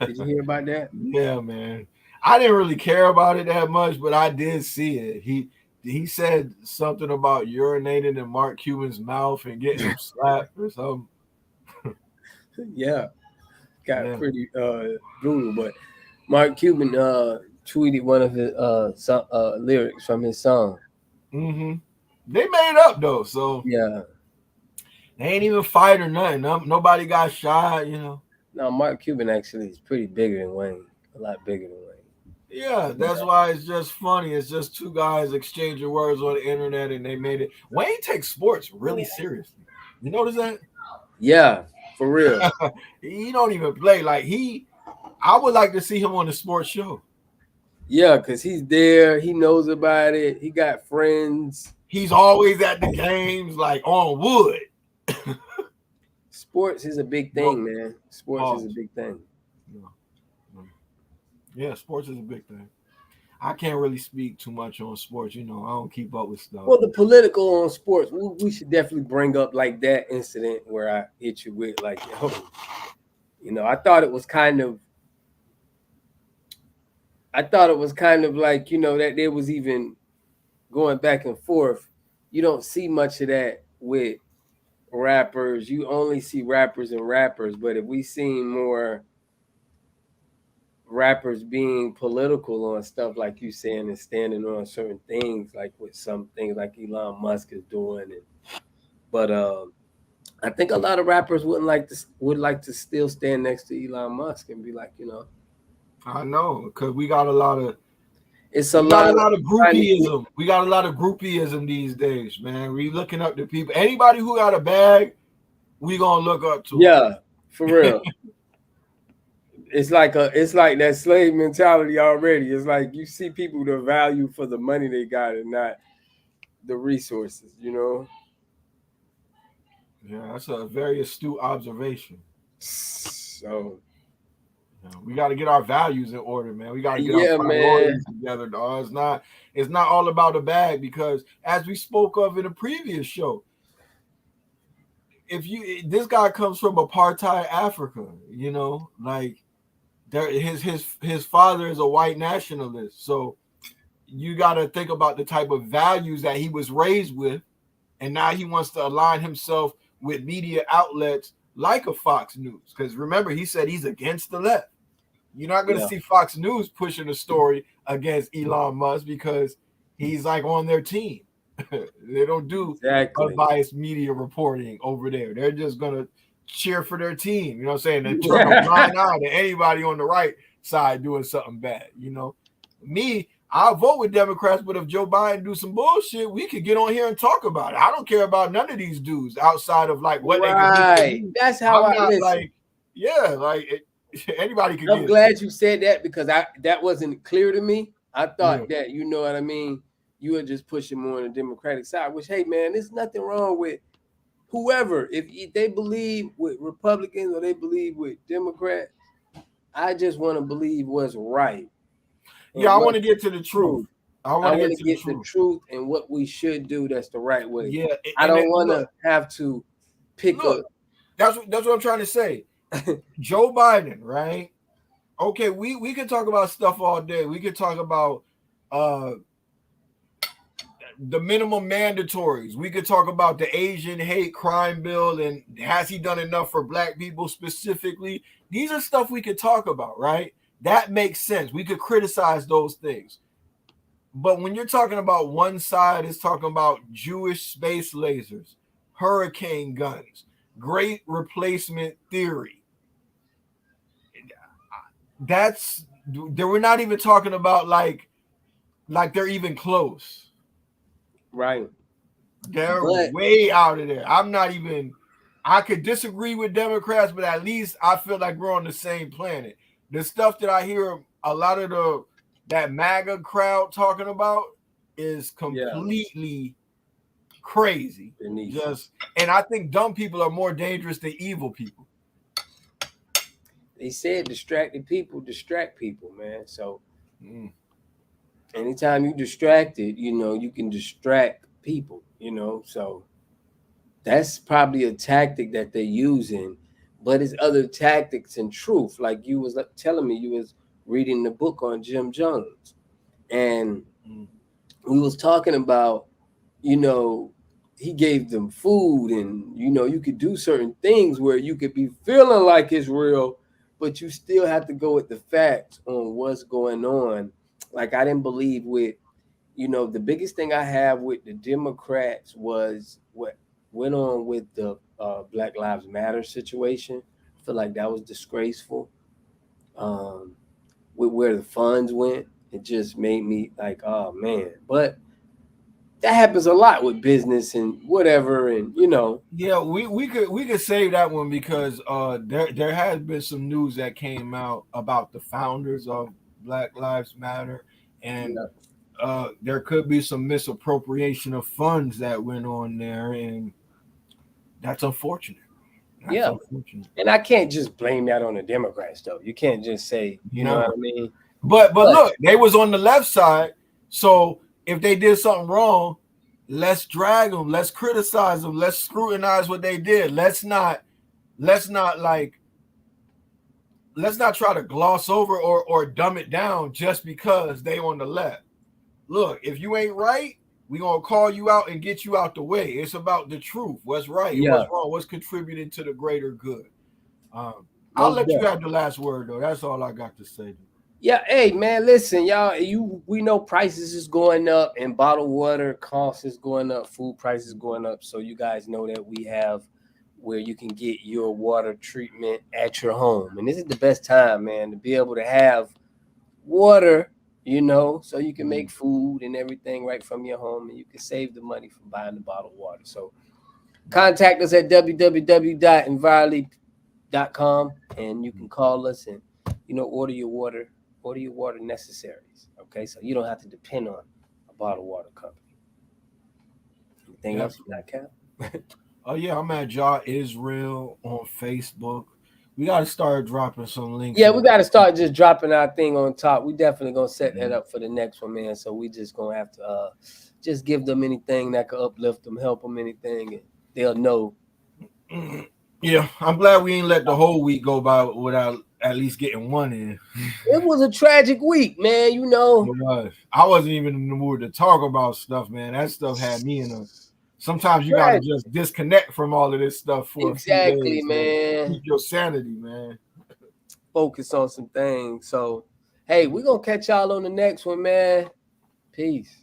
Speaker 2: Did you hear about that?
Speaker 1: Yeah, man. I didn't really care about it that much, but I did see it. He said something about urinating in Mark Cuban's mouth and getting him slapped or something.
Speaker 2: Yeah, got pretty brutal. But Mark Cuban tweeted one of his lyrics from his song.
Speaker 1: Mm-hmm. They made up though, so
Speaker 2: yeah,
Speaker 1: they ain't even fight or nothing. Nobody got shot,
Speaker 2: No, Mark Cuban actually is pretty bigger than Wayne, a lot bigger than Wayne.
Speaker 1: Yeah, that's why it's just funny. It's just two guys exchanging words on the internet, and they made it. Wayne takes sports really seriously. You notice that?
Speaker 2: Yeah, for real.
Speaker 1: He don't even play like I would like to see him on the sports show.
Speaker 2: Yeah, because he's there. He knows about it. He got friends.
Speaker 1: He's always at the games, like on wood.
Speaker 2: Sports is a big thing, man. Sports is a big thing.
Speaker 1: Yeah, sports is a big thing. I can't really speak too much on sports. I don't keep up with stuff.
Speaker 2: Well, the political on sports, we should definitely bring up like that incident where I hit you with like, I thought it was kind of like, that there was even going back and forth. You don't see much of that with rappers. You only see rappers and rappers. But if we seen more rappers being political on stuff like you saying and standing on certain things, like with some things like Elon Musk is doing, but I think a lot of rappers would like to still stand next to Elon Musk and be like,
Speaker 1: I know, because we got a lot of groupieism. We got a lot of groupieism these days, man. We looking up to people. Anybody who got a bag, we gonna look up to.
Speaker 2: Yeah, for real. It's like that slave mentality already. It's like you see people the value for the money they got and not the resources,
Speaker 1: Yeah, that's a very astute observation.
Speaker 2: So
Speaker 1: we got to get our values in order, man. We got to get our priorities together, dog. It's not all about the bag, because as we spoke of in a previous show, this guy comes from apartheid Africa, like his father is a white nationalist, so you got to think about the type of values that he was raised with, and now he wants to align himself with media outlets like a Fox News, because remember, he said he's against the left. You're not going to see Fox News pushing a story against Elon Musk because he's like on their team. They don't do unbiased media reporting over there. They're just going to cheer for their team. You know what I'm saying? They turn a blind eye to anybody on the right side doing something bad. Me, I'll vote with Democrats, but if Joe Biden do some bullshit, we could get on here and talk about it. I don't care about none of these dudes outside of like what they can do.
Speaker 2: That's how I listen.
Speaker 1: Like, yeah, like anybody can.
Speaker 2: I'm glad you said that, because that wasn't clear to me. I thought that, you know what I mean, you were just pushing more on the Democratic side, which, hey man, there's nothing wrong with whoever. If they believe with Republicans or they believe with Democrats, I just want to believe what's right.
Speaker 1: Yeah, I want to get to the truth. I want to get
Speaker 2: to the truth and what we should do. That's the right way.
Speaker 1: Yeah,
Speaker 2: I don't want to have to pick up.
Speaker 1: That's what I'm trying to say. Joe Biden, right? Okay, we could talk about stuff all day. We could talk about the minimum mandatories. We could talk about the Asian hate crime bill and has he done enough for black people specifically? These are stuff we could talk about, right? That makes sense. We could criticize those things. But when you're talking about one side is talking about Jewish space lasers, hurricane guns, great replacement theory. That's we're not even talking about like they're even close.
Speaker 2: Right.
Speaker 1: They're
Speaker 2: But
Speaker 1: way out of there. I'm not even. I could disagree with Democrats, but at least I feel like we're on the same planet. The stuff that I hear a lot of that MAGA crowd talking about is completely crazy.
Speaker 2: beneath.
Speaker 1: And I think dumb people are more dangerous than evil people.
Speaker 2: They said distracted people distract people, man. So anytime you distracted, you can distract people, so that's probably a tactic that they're using, but it's other tactics in truth. Like you was telling me, you was reading the book on Jim Jones, and we was talking about, he gave them food, and you could do certain things where you could be feeling like it's real, but you still have to go with the facts on what's going on. Like I didn't believe with, the biggest thing I have with the Democrats was what went on with the Black Lives Matter situation. I feel like that was disgraceful. With where the funds went, it just made me like, oh man. But that happens a lot with business and whatever, and
Speaker 1: Yeah, we could save that one because there has been some news that came out about the founders of Black Lives Matter, and there could be some misappropriation of funds that went on there, and that's unfortunate. That's unfortunate.
Speaker 2: And I can't just blame that on the Democrats, though. You can't just say, you know what I mean?
Speaker 1: But look, they was on the left side, so if they did something wrong, let's drag them, let's criticize them, let's scrutinize what they did. Let's not try to gloss over or dumb it down just because they on the left. Look, if you ain't right, we gonna call you out and get you out the way. It's about the truth, what's right and what's wrong, what's contributing to the greater good. I'll let you have the last word, though. That's all I got to say.
Speaker 2: Yeah, hey man, listen, y'all. We know prices is going up, and bottled water costs is going up, food prices going up. So you guys know that we have where you can get your water treatment at your home, and this is the best time, man, to be able to have water, so you can make food and everything right from your home, and you can save the money from buying the bottled water. So contact us at www.envirely.com, and you can call us and order your water necessaries. Okay, so you don't have to depend on a bottled water company. Anything else you got, Cap?
Speaker 1: Oh yeah, I'm at Jaw Israel on Facebook. We got to start dropping some links.
Speaker 2: Yeah, we got to start just dropping our thing on top. We definitely gonna set that up for the next one, man. So we just gonna have to just give them anything that could uplift them, help them, anything, and they'll know.
Speaker 1: Yeah, I'm glad we ain't let the whole week go by without at least getting one in.
Speaker 2: It was a tragic week, man.
Speaker 1: It was. I wasn't even in the mood to talk about stuff, man. That stuff had me in a. Sometimes you gotta just disconnect from all of this stuff for a few days,
Speaker 2: man.
Speaker 1: Keep your sanity, man.
Speaker 2: Focus on some things. So, hey, we're gonna catch y'all on the next one, man. Peace.